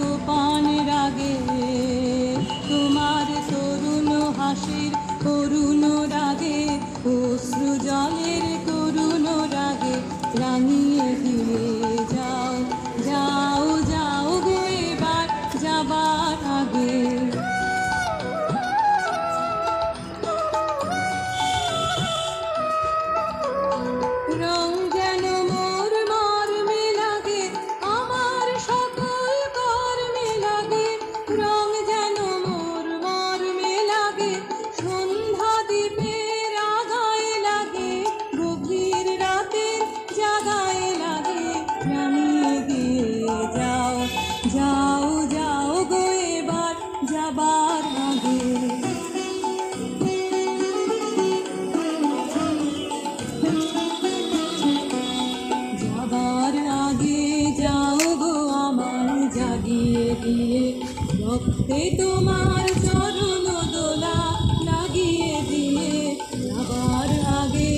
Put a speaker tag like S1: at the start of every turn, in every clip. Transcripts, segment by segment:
S1: গোপান রাগে, তোমার তরুণ হাসির করুণ রাগে, অশ্রু জলের করুণ রাগে রাঙিয়ে দিয়ে যাও, যাও যাও গো এবার যাবার আগে। রং যেন মোর মর্মে লাগে, আমার সকল কর্মে লাগে, রং যেন মোর মর্মে লাগে, সন্ধ্যা দ্বীপের আগায় লাগে, গভীর রাতের জাগায় লাগে, রাঙিয়ে দিয়ে যাও, যাও যাও গো এবার যাবার আগে। যাবার আগে যাও গো আমার জাগিয়ে দিয়ে, রক্তে তোমার চরণ দোলা লাগিয়ে দিয়ে। যাবার আগে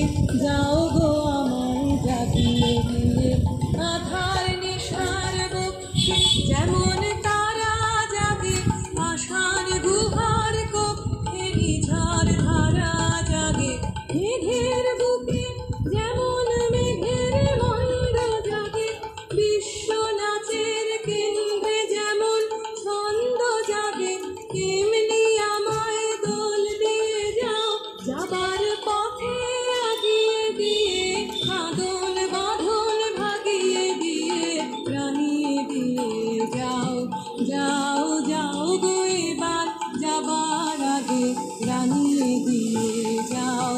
S1: যাও গো আমার জাগিয়ে দিয়ে, আধার নিশার বক্ষে যেমন তারা জাগে, আশার গুহার কক্ষে নিঝার ধারা জাগে, মেঘের বুকে যেমন মেঘের মন্দ জাগে, বিশ্ব নাচের কেন্দ্রে যেমন ছন্দ জাগে, তেমনি আমায় দোল দিয়ে যাও, যাবার পথে আগিয়ে দিয়ে, আদল বাঁধন ভাগিয়ে দিয়ে, রাঙিয়ে দিয়ে যাও, যাও যাও গো এবার যাবার আগে, রাঙিয়ে দিয়ে যাও,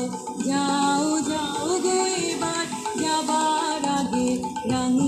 S1: যাও যাও গো এবার যাবার আগে, রাঙিয়ে